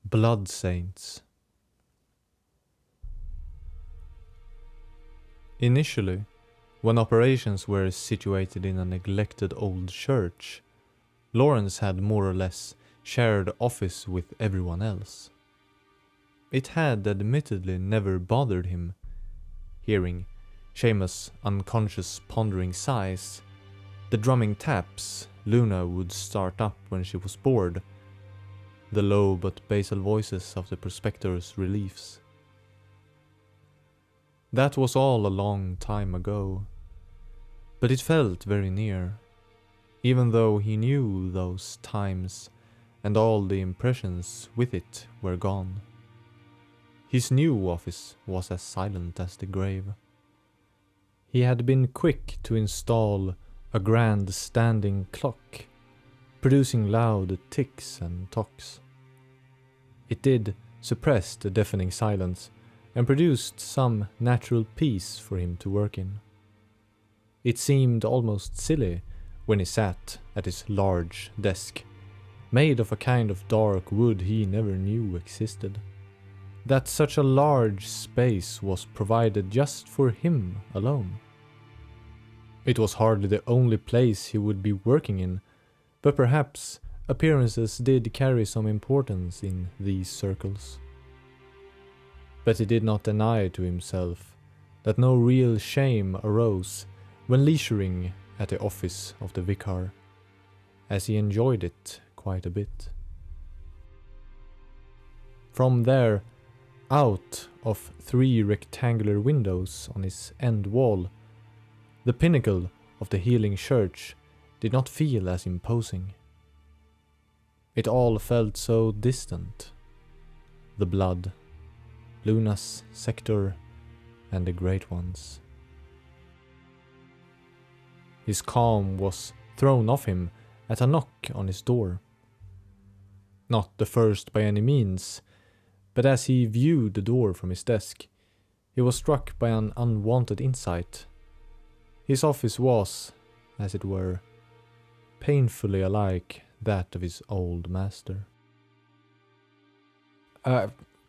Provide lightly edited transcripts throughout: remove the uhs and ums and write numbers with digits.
Blood Saints. Initially, when operations were situated in a neglected old church, Lawrence had more or less shared office with everyone else. It had admittedly never bothered him. Hearing Seamus' unconscious pondering sighs, the drumming taps Luna would start up when she was bored, the low but basal voices of the prospector's reliefs. That was all a long time ago, but it felt very near, even though he knew those times and all the impressions with it were gone. His new office was as silent as the grave. He had been quick to install a grand standing clock, producing loud ticks and tocks. It did suppress the deafening silence and produced some natural peace for him to work in. It seemed almost silly when he sat at his large desk, made of a kind of dark wood he never knew existed, that such a large space was provided just for him alone. It was hardly the only place he would be working in, but perhaps appearances did carry some importance in these circles. But he did not deny to himself that no real shame arose when leisuring at the office of the vicar, as he enjoyed it quite a bit. From there, out of 3 rectangular windows on his end wall, the pinnacle of the healing church did not feel as imposing. It all felt so distant. The blood, Luna's sector, and the Great Ones. His calm was thrown off him at a knock on his door. Not the first by any means, but as he viewed the door from his desk, he was struck by an unwanted insight. His office was, as it were, painfully alike that of his old master.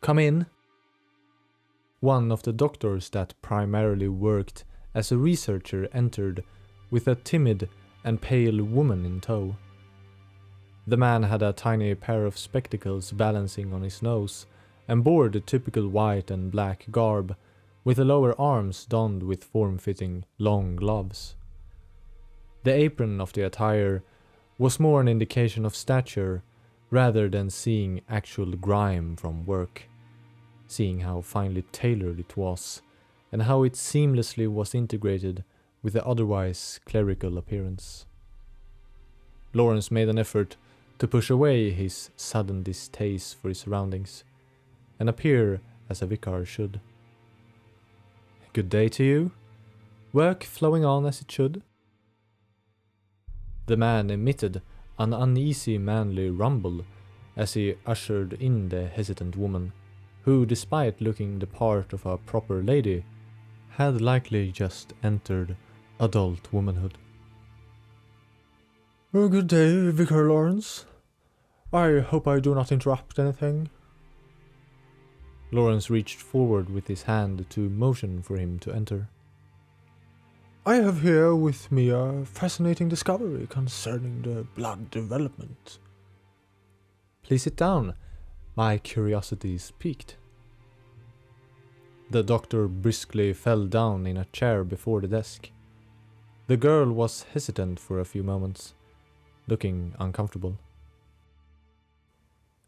Come in. One of the doctors that primarily worked as a researcher entered with a timid and pale woman in tow. The man had a tiny pair of spectacles balancing on his nose and bore the typical white and black garb, with the lower arms donned with form-fitting long gloves. The apron of the attire was more an indication of stature rather than seeing actual grime from work, seeing how finely tailored it was and how it seamlessly was integrated with the otherwise clerical appearance. Lawrence made an effort to push away his sudden distaste for his surroundings and appear as a vicar should. Good day to you. Work flowing on as it should. The man emitted an uneasy manly rumble as he ushered in the hesitant woman, who, despite looking the part of a proper lady, had likely just entered adult womanhood. Good day, Vicar Lawrence. I hope I do not interrupt anything. Lawrence reached forward with his hand to motion for him to enter. I have here with me a fascinating discovery concerning the blood development. Please sit down. My curiosity is piqued. The doctor briskly fell down in a chair before the desk. The girl was hesitant for a few moments, looking uncomfortable.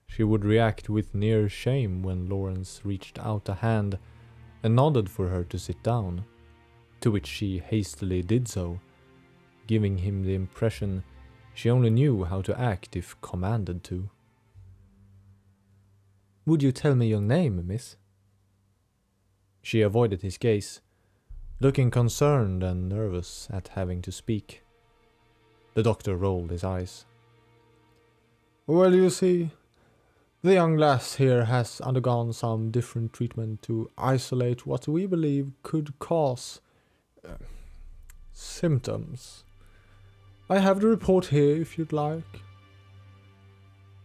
She would react with near shame when Lawrence reached out a hand and nodded for her to sit down, to which she hastily did so, giving him the impression she only knew how to act if commanded to. Would you tell me your name, miss? She avoided his gaze, looking concerned and nervous at having to speak. The doctor rolled his eyes. Well, you see, the young lass here has undergone some different treatment to isolate what we believe could cause symptoms. I have the report here if you'd like.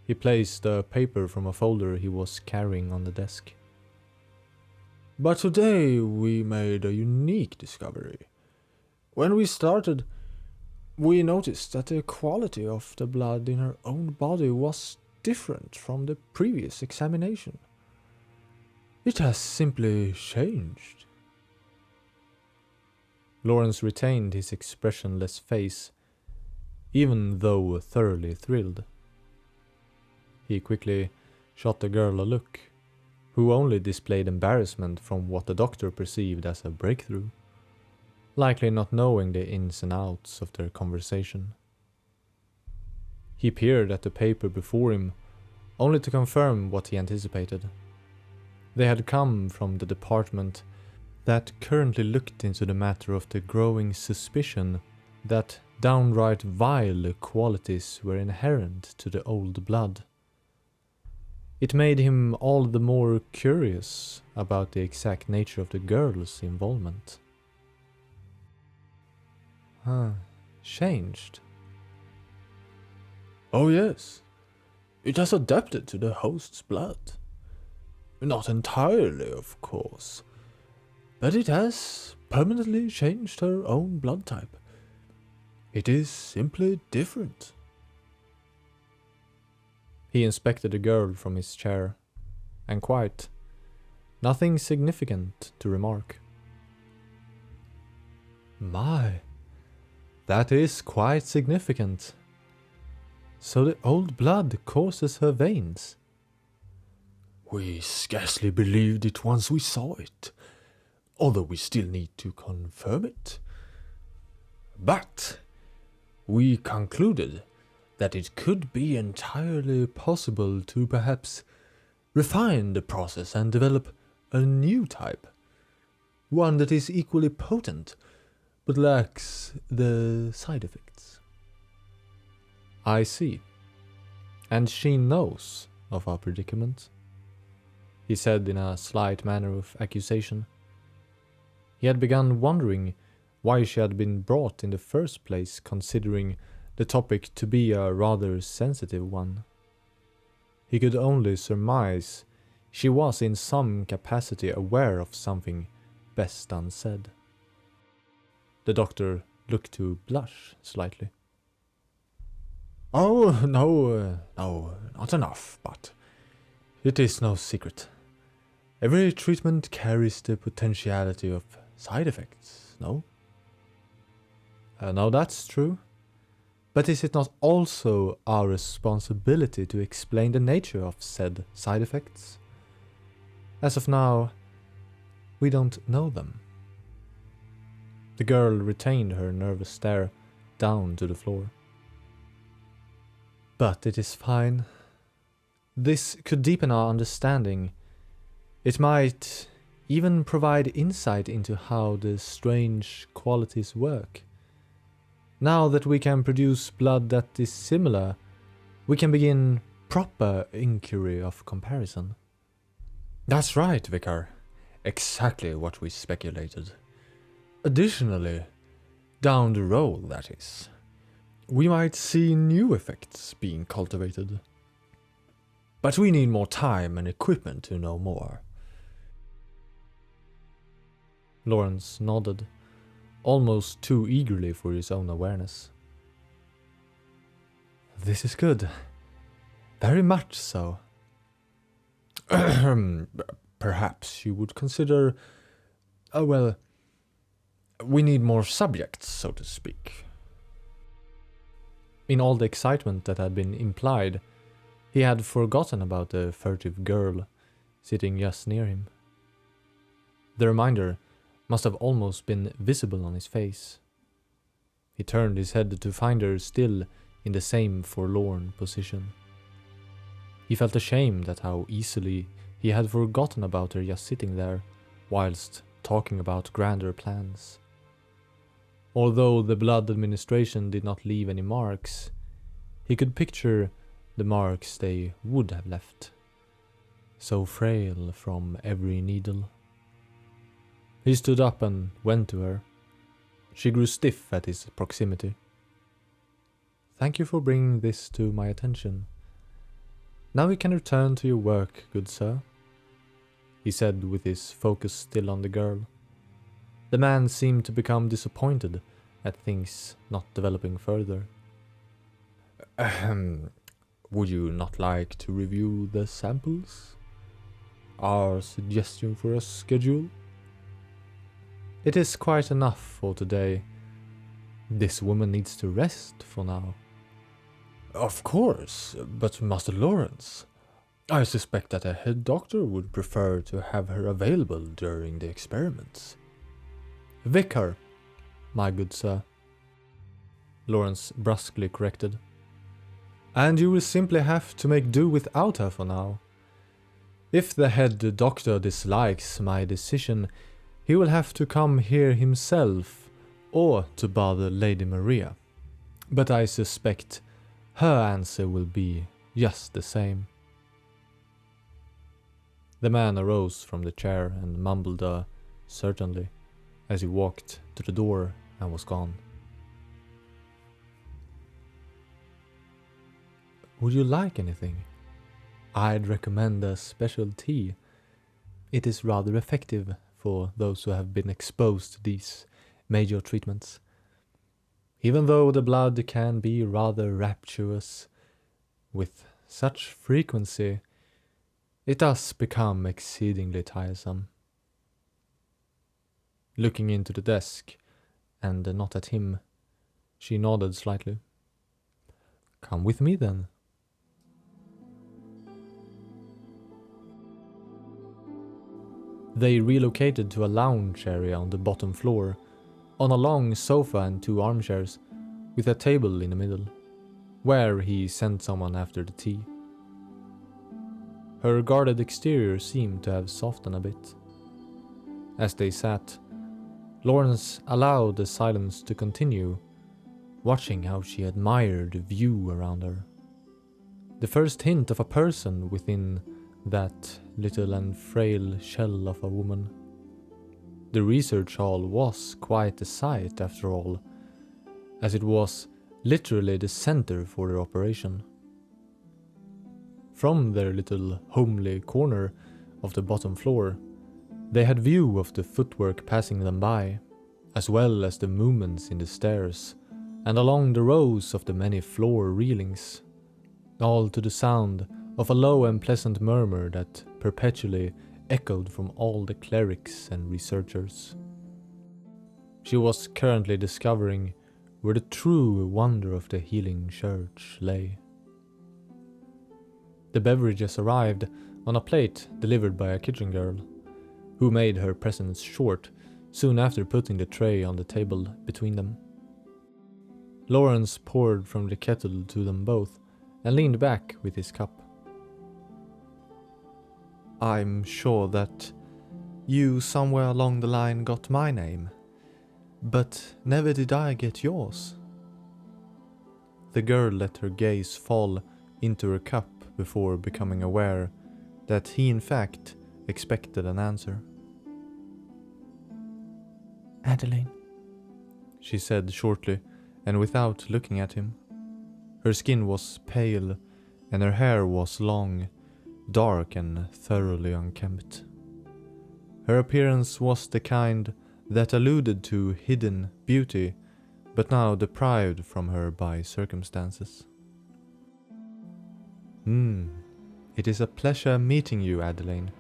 He placed a paper from a folder he was carrying on the desk. But today we made a unique discovery. When we started, we noticed that the quality of the blood in her own body was different from the previous examination. It has simply changed. Lawrence retained his expressionless face, even though thoroughly thrilled. He quickly shot the girl a look, who only displayed embarrassment from what the doctor perceived as a breakthrough, likely not knowing the ins and outs of their conversation. He peered at the paper before him, only to confirm what he anticipated. They had come from the department that currently looked into the matter of the growing suspicion that downright vile qualities were inherent to the old blood. It made him all the more curious about the exact nature of the girl's involvement. Changed? Oh yes, it has adapted to the host's blood. Not entirely, of course, but it has permanently changed her own blood type. It is simply different. He inspected the girl from his chair, and quite. Nothing significant to remark. My, that is quite significant. So the old blood courses her veins. We scarcely believed it once we saw it, although we still need to confirm it. But we concluded that it could be entirely possible to perhaps refine the process and develop a new type. One that is equally potent, but lacks the side effects. I see. And she knows of our predicament, he said in a slight manner of accusation. He had begun wondering why she had been brought in the first place, considering the topic to be a rather sensitive one. He could only surmise she was in some capacity aware of something best unsaid. The doctor looked to blush slightly. Oh, no, not enough, but it is no secret. Every treatment carries the potentiality of side effects, no? No, that's true. But is it not also our responsibility to explain the nature of said side effects? As of now, we don't know them. The girl retained her nervous stare down to the floor. But it is fine. This could deepen our understanding. It might even provide insight into how the strange qualities work. Now that we can produce blood that is similar, we can begin proper inquiry of comparison. That's right, Vicar. Exactly what we speculated. Additionally, down the road, that is, we might see new effects being cultivated. But we need more time and equipment to know more. Lawrence nodded, almost too eagerly for his own awareness. This is good. Very much so. Perhaps you would consider... well, we need more subjects, so to speak. In all the excitement that had been implied, he had forgotten about the furtive girl sitting just near him. The reminder must have almost been visible on his face. He turned his head to find her still in the same forlorn position. He felt ashamed at how easily he had forgotten about her just sitting there, whilst talking about grander plans. Although the blood administration did not leave any marks, he could picture the marks they would have left, so frail from every needle. He stood up and went to her. She grew stiff at his proximity. Thank you for bringing this to my attention. Now you can return to your work, good sir, he said with his focus still on the girl. The man seemed to become disappointed at things not developing further. Ahem. Would you not like to review the samples? Our suggestion for a schedule? It is quite enough for today. This woman needs to rest for now. Of course, but Master Lawrence, I suspect that a head doctor would prefer to have her available during the experiments. Vicar, my good sir, Lawrence brusquely corrected. And you will simply have to make do without her for now. If the head doctor dislikes my decision, he will have to come here himself, or to bother Lady Maria. But I suspect her answer will be just the same. The man arose from the chair and mumbled a "certainly" as he walked to the door and was gone. Would you like anything? I'd recommend a special tea. It is rather effective for those who have been exposed to these major treatments. Even though the blood can be rather rapturous, with such frequency, it does become exceedingly tiresome. Looking into the desk, and not at him, she nodded slightly. Come with me then. They relocated to a lounge area on the bottom floor, on a long sofa and 2 armchairs, with a table in the middle, where he sent someone after the tea. Her guarded exterior seemed to have softened a bit. As they sat, Lawrence allowed the silence to continue, watching how she admired the view around her. The first hint of a person within that little and frail shell of a woman. The research hall was quite a sight after all, as it was literally the center for their operation. From their little homely corner of the bottom floor, they had view of the footwork passing them by, as well as the movements in the stairs, and along the rows of the many floor railings, all to the sound of a low and pleasant murmur that perpetually echoed from all the clerics and researchers. She was currently discovering where the true wonder of the healing church lay. The beverages arrived on a plate delivered by a kitchen girl, who made her presence short soon after putting the tray on the table between them. Lawrence poured from the kettle to them both and leaned back with his cup. I'm sure that you somewhere along the line got my name, but never did I get yours. The girl let her gaze fall into her cup before becoming aware that he in fact expected an answer. Adeline, she said shortly and without looking at him. Her skin was pale and her hair was long, dark and thoroughly unkempt. Her appearance was the kind that alluded to hidden beauty, but now deprived from her by circumstances. It is a pleasure meeting you, Adeline.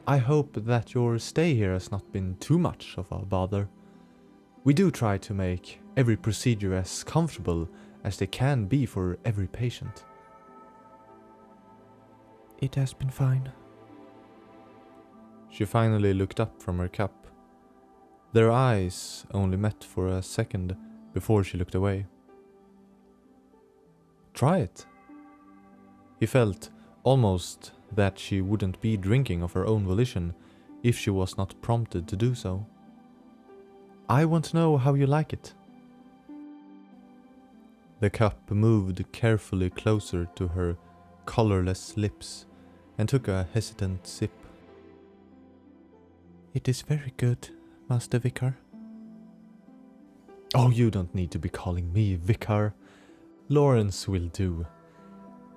I hope that your stay here has not been too much of a bother. We do try to make every procedure as comfortable as they can be for every patient. It has been fine. She finally looked up from her cup. Their eyes only met for a second before she looked away. Try it. He felt almost that she wouldn't be drinking of her own volition if she was not prompted to do so. I want to know how you like it. The cup moved carefully closer to her colorless lips and took a hesitant sip. It is very good, Master Vicar. Oh, you don't need to be calling me Vicar. Lawrence will do.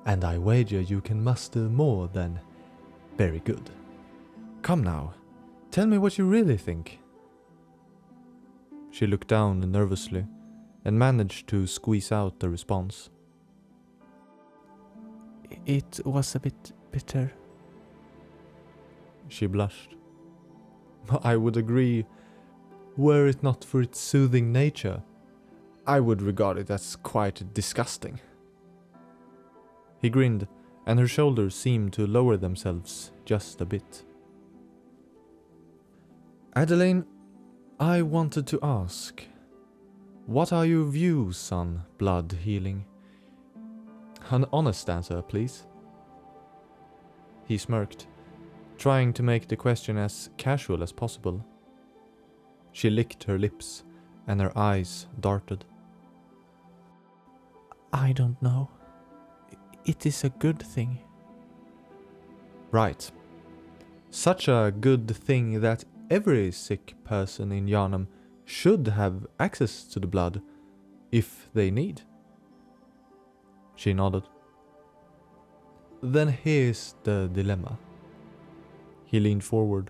and I wager you can muster more than very good. Come now, tell me what you really think. She looked down nervously and managed to squeeze out a response. It was a bit bitter. She blushed. I would agree, were it not for its soothing nature. I would regard it as quite disgusting. He grinned, and her shoulders seemed to lower themselves just a bit. Adelaine, I wanted to ask, what are your views on blood healing? An honest answer, please. He smirked, trying to make the question as casual as possible. She licked her lips, and her eyes darted. I don't know. It is a good thing. Right. Such a good thing that every sick person in Yharnam should have access to the blood, if they need. She nodded. Then here's the dilemma. He leaned forward,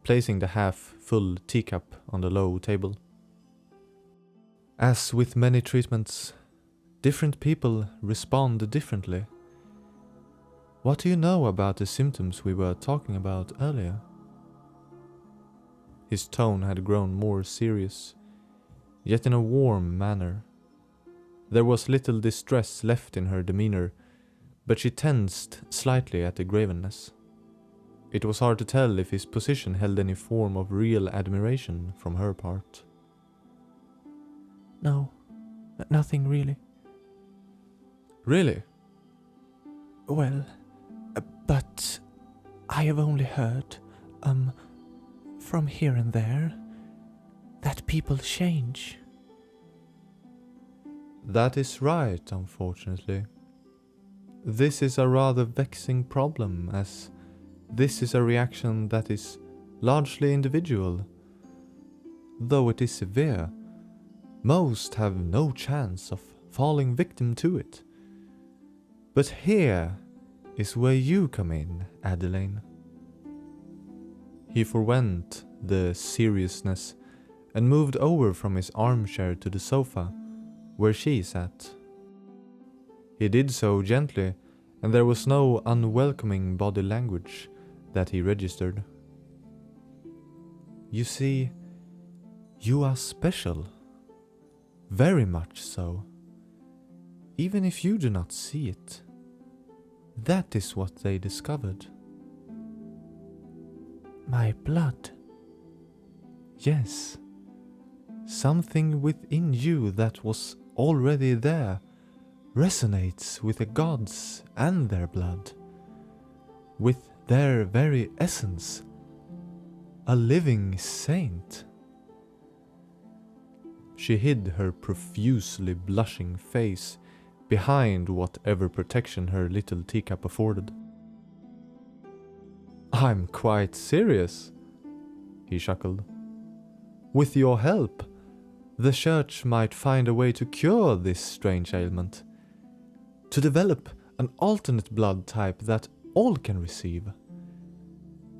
placing the half-full teacup on the low table. As with many treatments, different people respond differently. What do you know about the symptoms we were talking about earlier? His tone had grown more serious, yet in a warm manner. There was little distress left in her demeanor, but she tensed slightly at the gravenness. It was hard to tell if his position held any form of real admiration from her part. No, nothing really. Really? Well, but I have only heard, from here and there, that people change. That is right, unfortunately. This is a rather vexing problem, as this is a reaction that is largely individual. Though it is severe, most have no chance of falling victim to it. But here is where you come in, Adelaine. He forwent the seriousness and moved over from his armchair to the sofa, where she sat. He did so gently, and there was no unwelcoming body language that he registered. You see, you are special. Very much so. Even if you do not see it. That is what they discovered. My blood? Yes. Something within you that was already there resonates with the gods and their blood. With their very essence. A living saint. She hid her profusely blushing face behind whatever protection her little teacup afforded. I'm quite serious, he chuckled. With your help, the church might find a way to cure this strange ailment. To develop an alternate blood type that all can receive.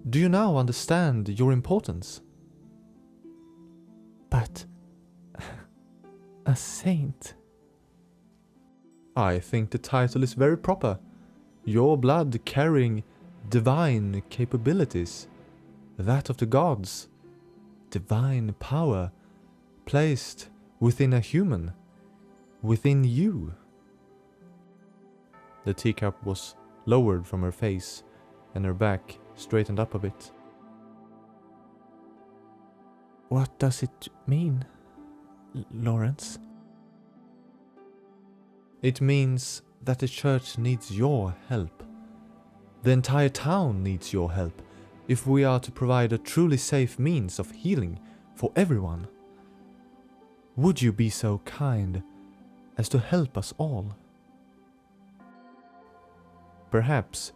Do you now understand your importance? But a saint? I think the title is very proper. Your blood carrying divine capabilities, that of the gods, divine power, placed within a human, within you. The teacup was lowered from her face, and her back straightened up a bit. What does it mean, Lawrence? It means that the church needs your help. The entire town needs your help if we are to provide a truly safe means of healing for everyone. Would you be so kind as to help us all? Perhaps,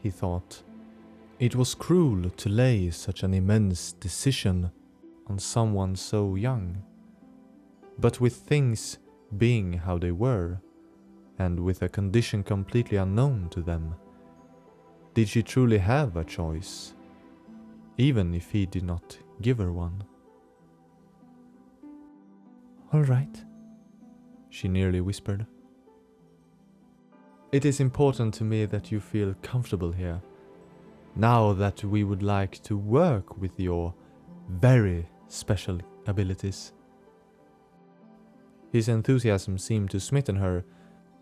he thought, it was cruel to lay such an immense decision on someone so young. But with things being how they were, and with a condition completely unknown to them, did she truly have a choice, even if he did not give her one? All right. She nearly whispered. It is important to me that you feel comfortable here, now that we would like to work with your very special abilities. His enthusiasm seemed to smitten her,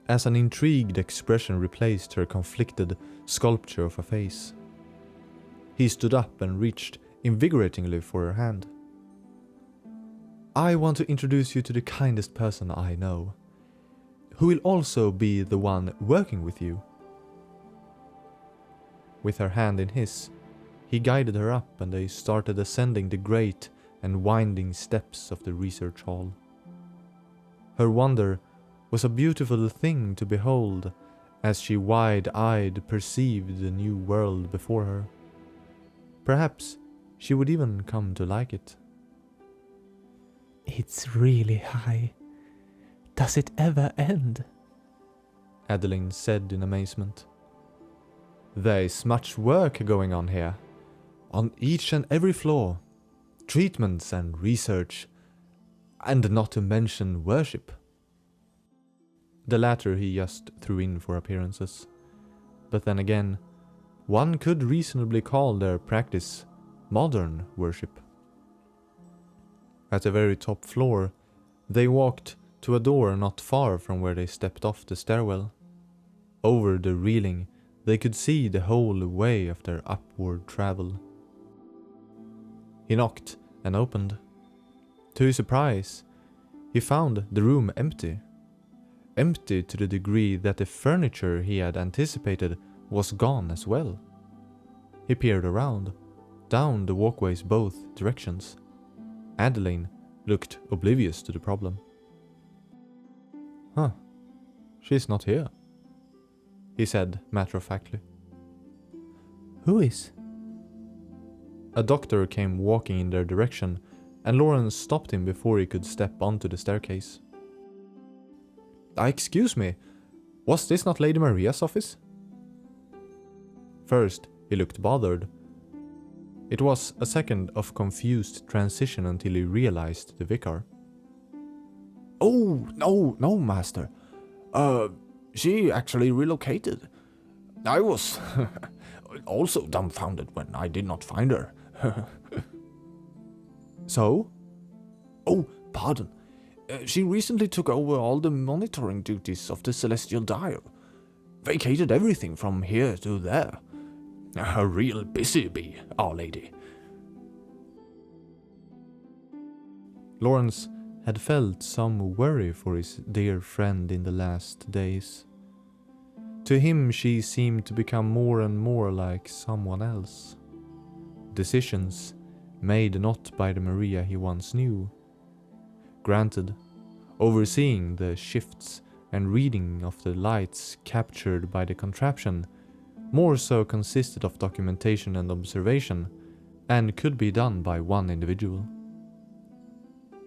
as an intrigued expression replaced her conflicted sculpture of a face. He stood up and reached invigoratingly for her hand. I want to introduce you to the kindest person I know, who will also be the one working with you. With her hand in his, he guided her up and they started ascending the great and winding steps of the research hall. Her wonder was a beautiful thing to behold as she wide-eyed perceived the new world before her. Perhaps she would even come to like it. It's really high. Does it ever end? Adeline said in amazement. There is much work going on here, on each and every floor, treatments and research, and not to mention worship. The latter he just threw in for appearances, but then again, one could reasonably call their practice modern worship. At the very top floor, they walked to a door not far from where they stepped off the stairwell. Over the railing, they could see the whole way of their upward travel. He knocked and opened. To his surprise, he found the room empty. Empty to the degree that the furniture he had anticipated was gone as well. He peered around, down the walkways both directions. Adeline looked oblivious to the problem. Huh, she's not here, he said matter-of-factly. Who is? A doctor came walking in their direction, and Lawrence stopped him before he could step onto the staircase. Excuse me, was this not Lady Maria's office? First, he looked bothered. It was a second of confused transition until he realized the vicar. Oh, no, master. She actually relocated. I was also dumbfounded when I did not find her. So? Oh, pardon. She recently took over all the monitoring duties of the Celestial Dial. Vacated everything from here to there. A real busy bee, Our Lady. Lawrence had felt some worry for his dear friend in the last days. To him she seemed to become more and more like someone else. Decisions made not by the Maria he once knew. Granted, overseeing the shifts and reading of the lights captured by the contraption more so consisted of documentation and observation, and could be done by one individual.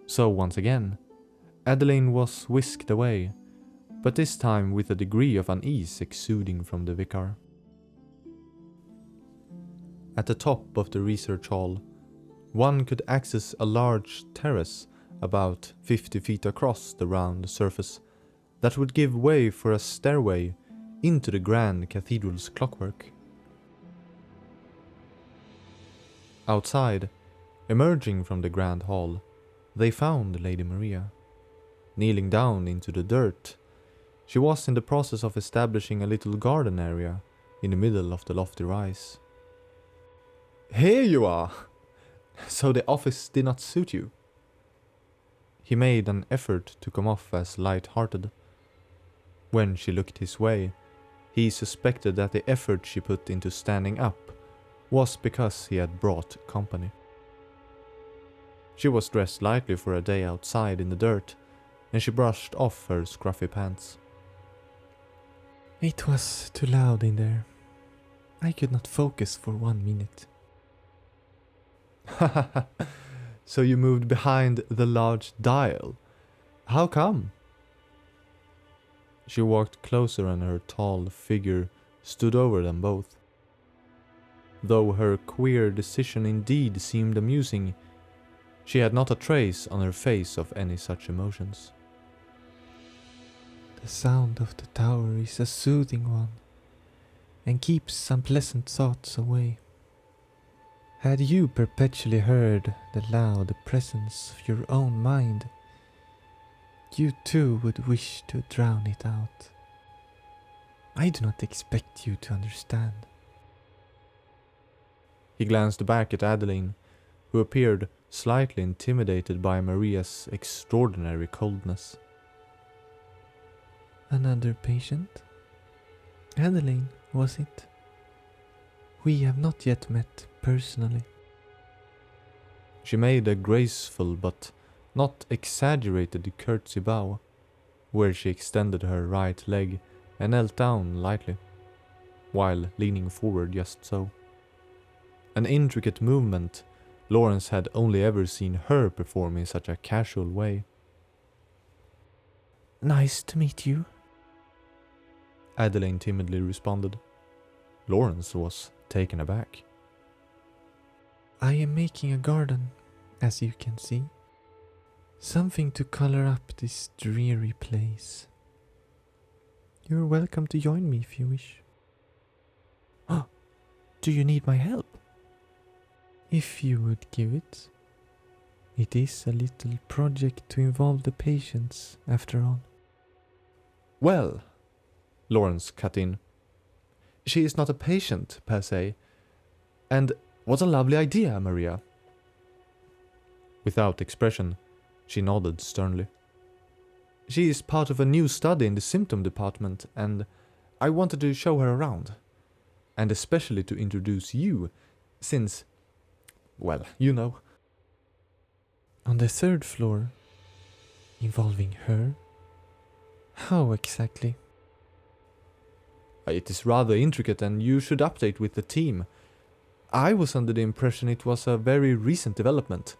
So once again, Adeline was whisked away, but this time with a degree of unease exuding from the vicar. At the top of the research hall, one could access a large terrace about 50 feet across the round surface that would give way for a stairway into the grand cathedral's clockwork. Outside, emerging from the grand hall, they found Lady Maria. Kneeling down into the dirt, she was in the process of establishing a little garden area in the middle of the lofty rise. Here you are! So the office did not suit you? He made an effort to come off as light-hearted. When she looked his way, he suspected that the effort she put into standing up was because he had brought company. She was dressed lightly for a day outside in the dirt, and she brushed off her scruffy pants. It was too loud in there. I could not focus for 1 minute. So you moved behind the large dial. How come? She walked closer and her tall figure stood over them both. Though her queer decision indeed seemed amusing, she had not a trace on her face of any such emotions. The sound of the tower is a soothing one, and keeps unpleasant thoughts away. Had you perpetually heard the loud presence of your own mind, you too would wish to drown it out. I do not expect you to understand. He glanced back at Adeline, who appeared slightly intimidated by Maria's extraordinary coldness. Another patient? Adeline, was it? We have not yet met personally. She made a graceful but not exaggerated curtsy bow, where she extended her right leg and knelt down lightly, while leaning forward just so. An intricate movement Lawrence had only ever seen her perform in such a casual way. Nice to meet you. Adeline timidly responded. Lawrence was taken aback. I am making a garden, as you can see. Something to color up this dreary place. You're welcome to join me if you wish. Oh, do you need my help? If you would give it. It is a little project to involve the patients, after all. Well, Lawrence cut in. She is not a patient, per se. And what a lovely idea, Maria. Without expression, she nodded sternly. She is part of a new study in the symptom department, and I wanted to show her around. And especially to introduce you, since, well, you know. On the third floor, involving her? How exactly? It is rather intricate and you should update with the team. I was under the impression it was a very recent development,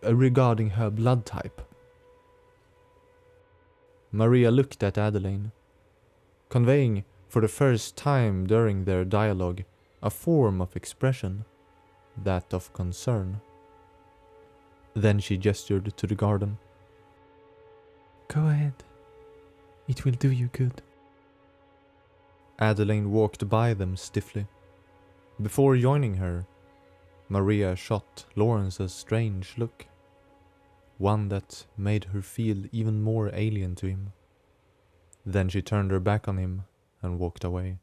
regarding her blood type. Maria looked at Adeline, conveying for the first time during their dialogue a form of expression, that of concern. Then she gestured to the garden. Go ahead. It will do you good. Adeline walked by them stiffly. Before joining her, Maria shot Lawrence a strange look, one that made her feel even more alien to him. Then she turned her back on him and walked away.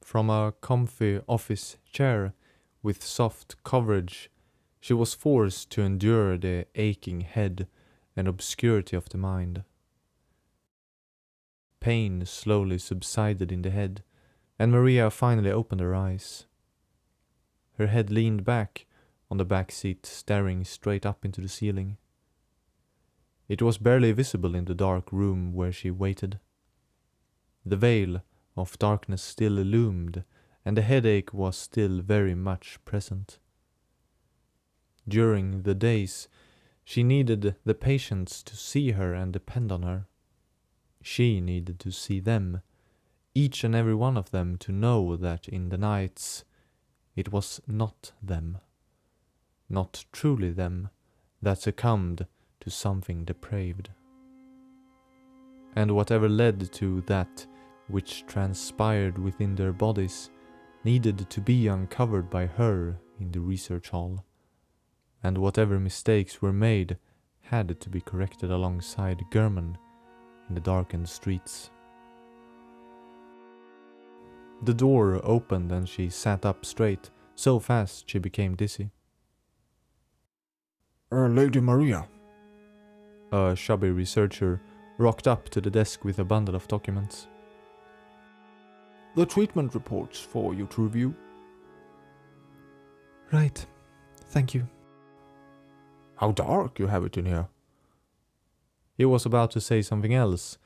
From a comfy office chair with soft coverage, she was forced to endure the aching head and obscurity of the mind. Pain slowly subsided in the head, and Maria finally opened her eyes. Her head leaned back on the back seat, staring straight up into the ceiling. It was barely visible in the dark room where she waited. The veil of darkness still loomed, and the headache was still very much present. During the days, she needed the patients to see her and depend on her. She needed to see them, each and every one of them, to know that in the nights it was not them, not truly them, that succumbed to something depraved. And whatever led to that which transpired within their bodies needed to be uncovered by her in the research hall, and whatever mistakes were made had to be corrected alongside German in the darkened streets. The door opened and she sat up straight, so fast she became dizzy. Lady Maria. A chubby researcher rocked up to the desk with a bundle of documents. The treatment reports for you to review. Right. Thank you. How dark you have it in here. He was about to say something else,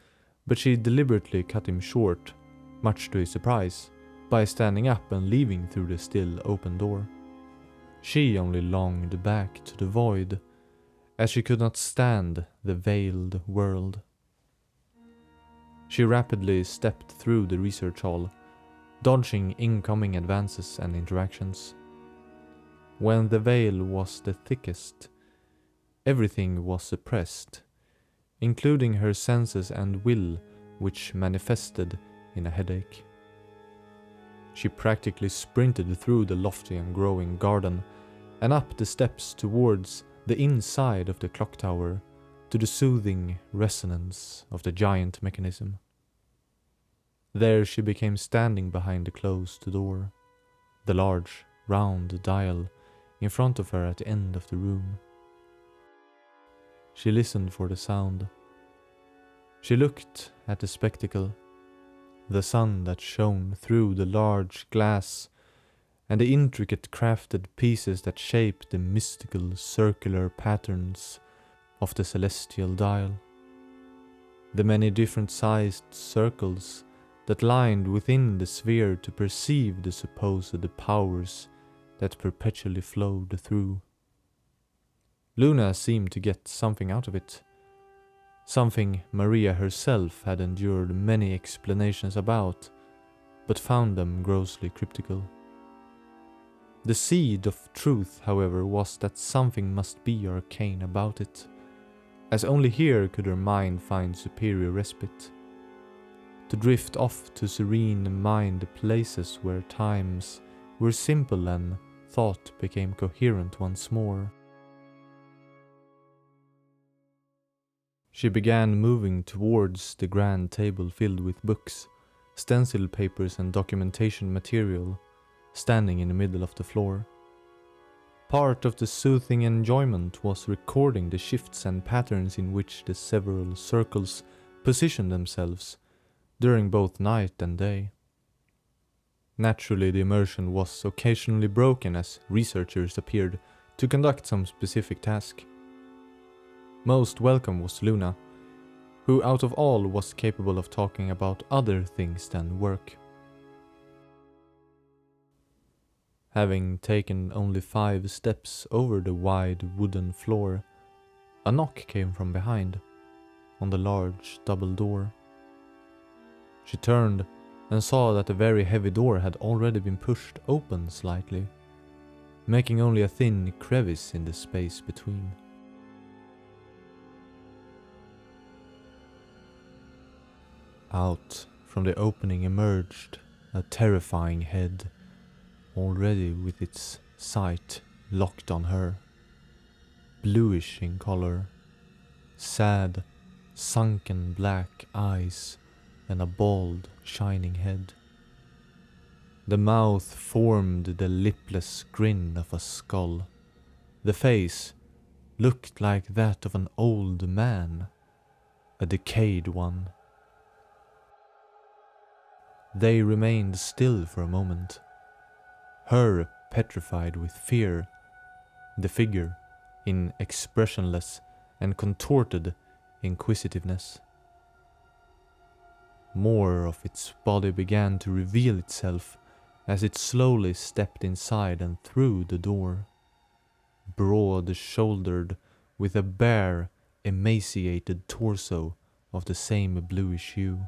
but she deliberately cut him short, much to his surprise, by standing up and leaving through the still open door. She only longed back to the void, as she could not stand the veiled world. She rapidly stepped through the research hall, dodging incoming advances and interactions. When the veil was the thickest, everything was suppressed, including her senses and will, which manifested in a headache. She practically sprinted through the lofty and growing garden and up the steps towards the inside of the clock tower to the soothing resonance of the giant mechanism. There she became standing behind the closed door, the large, round dial in front of her at the end of the room. She listened for the sound. She looked at the spectacle, the sun that shone through the large glass and the intricate crafted pieces that shaped the mystical circular patterns of the celestial dial. The many different sized circles that lined within the sphere to perceive the supposed powers that perpetually flowed through. Luna seemed to get something out of it, something Maria herself had endured many explanations about, but found them grossly cryptical. The seed of truth, however, was that something must be arcane about it, as only here could her mind find superior respite, to drift off to serene mind places where times were simple and thought became coherent once more. She began moving towards the grand table filled with books, stencil papers and documentation material, standing in the middle of the floor. Part of the soothing enjoyment was recording the shifts and patterns in which the several circles positioned themselves during both night and day. Naturally, the immersion was occasionally broken as researchers appeared to conduct some specific task. Most welcome was Luna, who out of all was capable of talking about other things than work. Having taken only 5 steps over the wide wooden floor, a knock came from behind, on the large double door. She turned and saw that the very heavy door had already been pushed open slightly, making only a thin crevice in the space between. Out from the opening emerged a terrifying head, already with its sight locked on her. Bluish in color, sad, sunken black eyes, and a bald, shining head. The mouth formed the lipless grin of a skull. The face looked like that of an old man, a decayed one. They remained still for a moment, her petrified with fear, the figure in expressionless and contorted inquisitiveness. More of its body began to reveal itself as it slowly stepped inside and through the door, broad-shouldered with a bare, emaciated torso of the same bluish hue.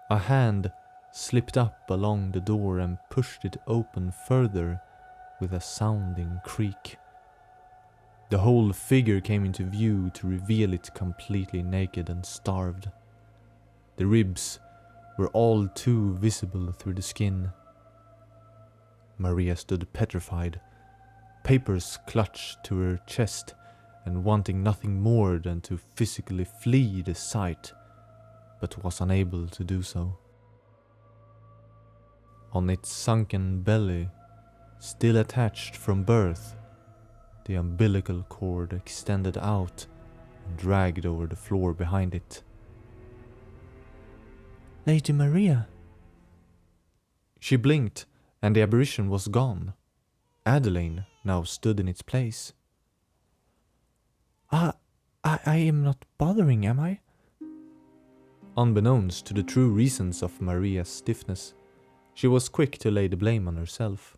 A hand slipped up along the door and pushed it open further with a sounding creak. The whole figure came into view to reveal it completely naked and starved. The ribs were all too visible through the skin. Maria stood petrified, papers clutched to her chest and wanting nothing more than to physically flee the sight, but was unable to do so. On its sunken belly, still attached from birth, the umbilical cord extended out and dragged over the floor behind it. Lady Maria. She blinked, and the apparition was gone. Adelaine now stood in its place. I am not bothering, am I? Unbeknownst to the true reasons of Maria's stiffness, she was quick to lay the blame on herself.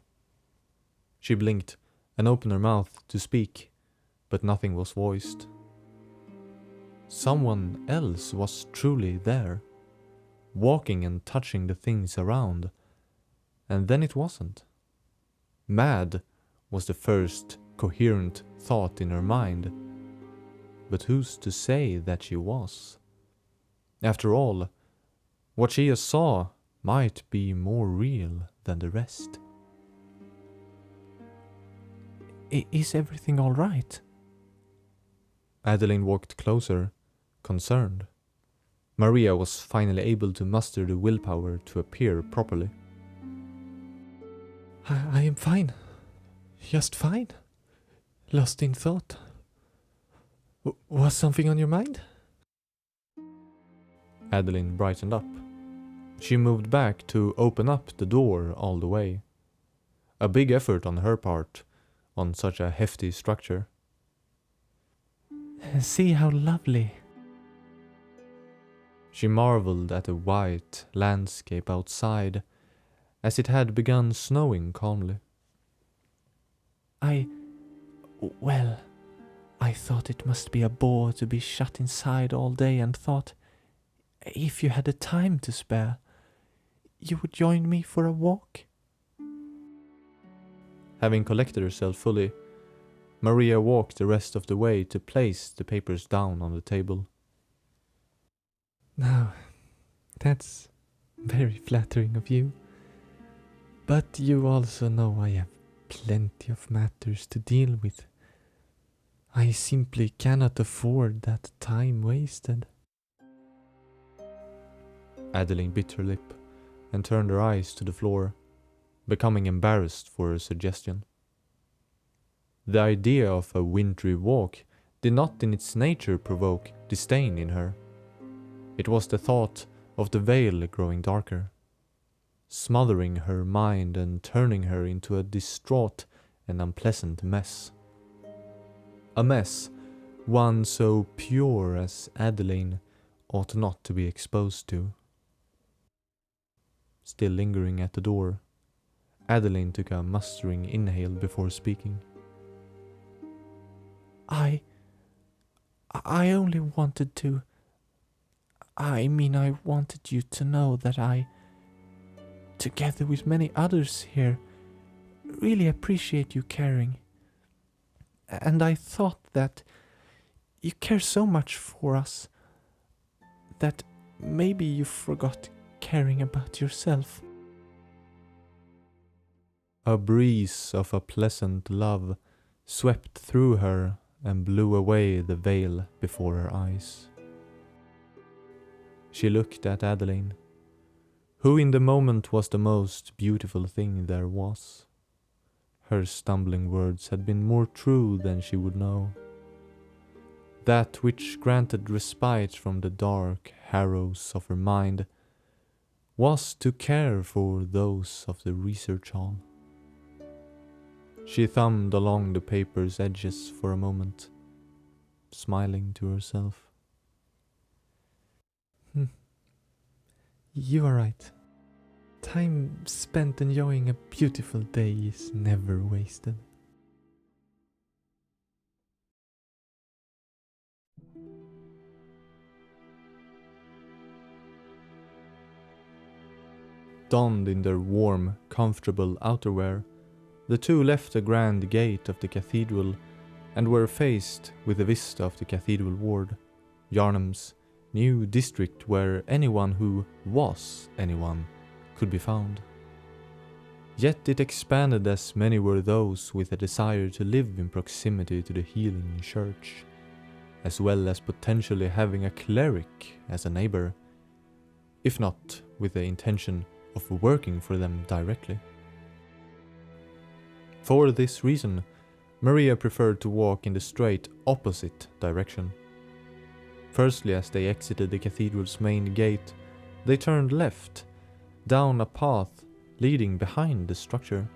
She blinked and opened her mouth to speak, but nothing was voiced. Someone else was truly there, walking and touching the things around, and then it wasn't. Mad was the first coherent thought in her mind, but who's to say that she was? After all, what she saw might be more real than the rest. Is everything all right? Adeline walked closer, concerned. Maria was finally able to muster the willpower to appear properly. I am fine. Just fine. Lost in thought. Was something on your mind? Adeline brightened up. She moved back to open up the door all the way. A big effort on her part, on such a hefty structure. See how lovely. She marveled at the white landscape outside, as it had begun snowing calmly. Well, I thought it must be a bore to be shut inside all day, and thought, if you had the time to spare, you would join me for a walk. Having collected herself fully, Maria walked the rest of the way to place the papers down on the table. Now, that's very flattering of you. But you also know I have plenty of matters to deal with. I simply cannot afford that time wasted. Adeline bit her lip and turned her eyes to the floor, becoming embarrassed for her suggestion. The idea of a wintry walk did not in its nature provoke disdain in her. It was the thought of the veil growing darker, smothering her mind and turning her into a distraught and unpleasant mess. A mess one so pure as Adeline ought not to be exposed to. Still lingering at the door, Adeline took a mustering inhale before speaking. I only wanted to... I wanted you to know that I, together with many others here, really appreciate you caring. And I thought that you care so much for us that maybe you forgot caring about yourself. A breeze of a pleasant love swept through her and blew away the veil before her eyes. She looked at Adeline, who in the moment was the most beautiful thing there was. Her stumbling words had been more true than she would know. That which granted respite from the dark harrows of her mind was to care for those of the research hall. She thumbed along the paper's edges for a moment, smiling to herself. You are right. Time spent enjoying a beautiful day is never wasted. Donned in their warm, comfortable outerwear, the two left the grand gate of the cathedral and were faced with a vista of the cathedral ward, Yarnham's new district where anyone who was anyone could be found. Yet it expanded as many were those with a desire to live in proximity to the healing church, as well as potentially having a cleric as a neighbor, if not with the intention of working for them directly. For this reason, Maria preferred to walk in the straight opposite direction. Firstly, as they exited the cathedral's main gate, they turned left, down a path leading behind the structure.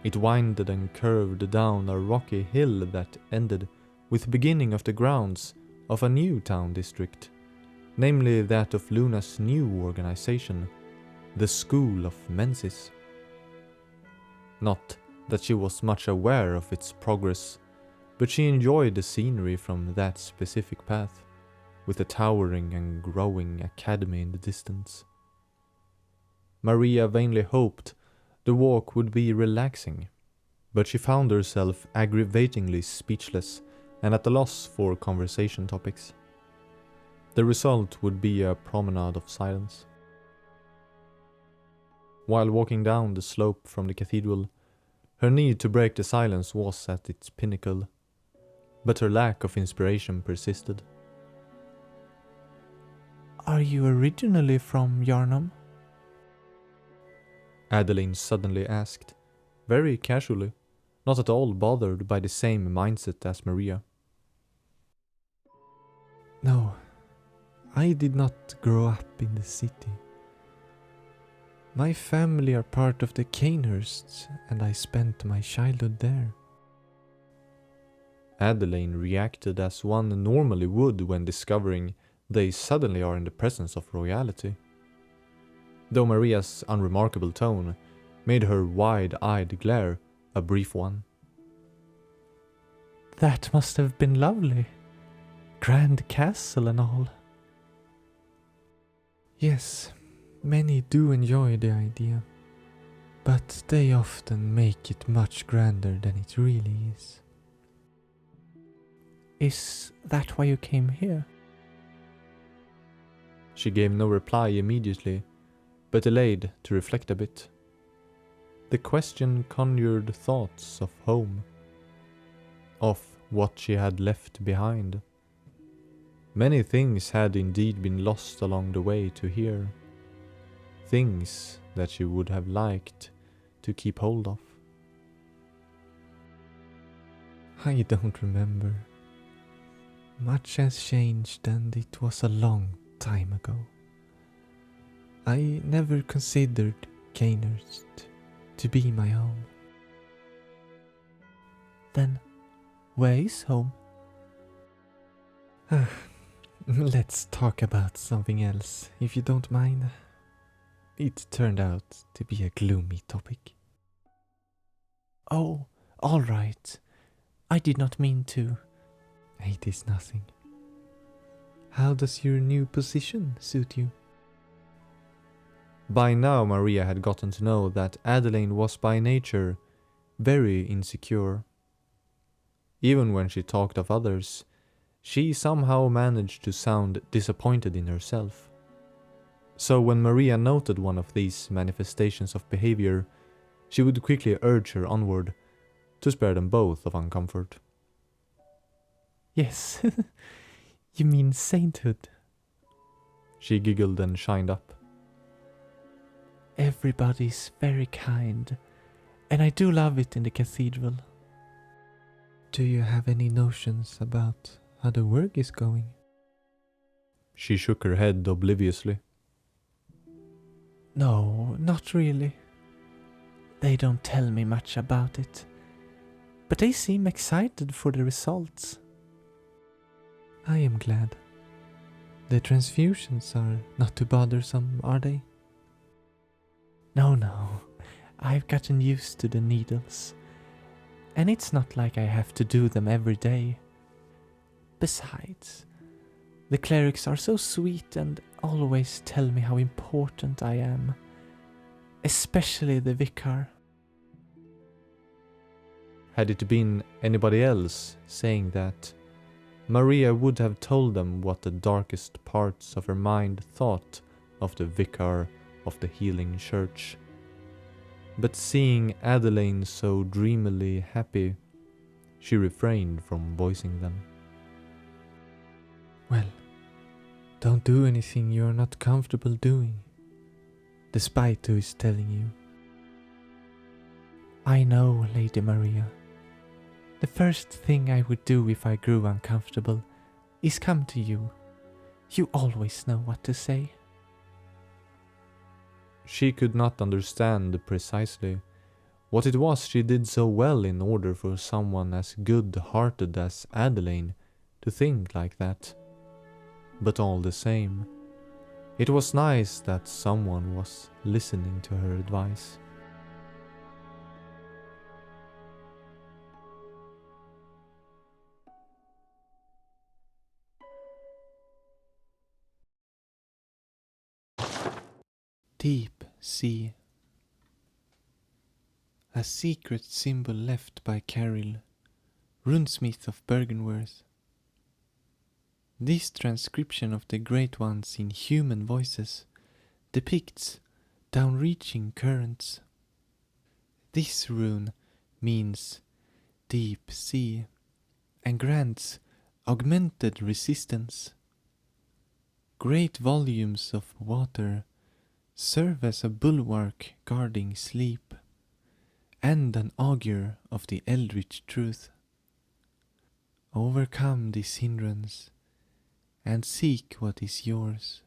It winded and curved down a rocky hill that ended with the beginning of the grounds of a new town district, namely that of Luna's new organization, the School of Mensis. Not that she was much aware of its progress, but she enjoyed the scenery from that specific path, with the towering and growing academy in the distance. Maria vainly hoped the walk would be relaxing, but she found herself aggravatingly speechless and at a loss for conversation topics. The result would be a promenade of silence. While walking down the slope from the cathedral, her need to break the silence was at its pinnacle, but her lack of inspiration persisted. Are you originally from Yarnum? Adeline suddenly asked, very casually, not at all bothered by the same mindset as Maria. No, I did not grow up in the city. My family are part of the Canehursts, and I spent my childhood there. Adeline reacted as one normally would when discovering they suddenly are in the presence of royalty, though Maria's unremarkable tone made her wide-eyed glare a brief one. That must have been lovely. Grand castle and all. Yes, many do enjoy the idea, but they often make it much grander than it really is. Is that why you came here? She gave no reply immediately, but delayed to reflect a bit. The question conjured thoughts of home, of what she had left behind. Many things had indeed been lost along the way to here, things that she would have liked to keep hold of. I don't remember. Much has changed and it was a long time ago. I never considered Canehurst to be my home. Then, where is home? Let's talk about something else, if you don't mind. It turned out to be a gloomy topic. Oh, all right. I did not mean to. It is nothing. How does your new position suit you? By now Maria had gotten to know that Adeline was by nature very insecure. Even when she talked of others, she somehow managed to sound disappointed in herself. So when Maria noted one of these manifestations of behavior, she would quickly urge her onward, to spare them both of uncomfort. Yes, you mean sainthood. She giggled and shined up. Everybody's very kind, and I do love it in the cathedral. Do you have any notions about how the work is going? She shook her head obliviously. No, not really. They don't tell me much about it, but they seem excited for the results. I am glad. The transfusions are not too bothersome, are they? No, I've gotten used to the needles, and it's not like I have to do them every day. Besides, the clerics are so sweet and always tell me how important I am, especially the vicar. Had it been anybody else saying that, Maria would have told them what the darkest parts of her mind thought of the vicar of the healing church. But seeing Adeline so dreamily happy, she refrained from voicing them. Well, don't do anything you're not comfortable doing, despite who is telling you. I know, Lady Maria. The first thing I would do if I grew uncomfortable is come to you. You always know what to say. She could not understand precisely what it was she did so well in order for someone as good-hearted as Adeline to think like that. But all the same, it was nice that someone was listening to her advice. Deep sea. A secret symbol left by Caril, runesmith of Bergenworth. This transcription of the Great Ones in human voices depicts down-reaching currents. This rune means deep sea and grants augmented resistance. Great volumes of water serve as a bulwark guarding sleep and an augur of the eldritch truth. Overcome this hindrance and seek what is yours.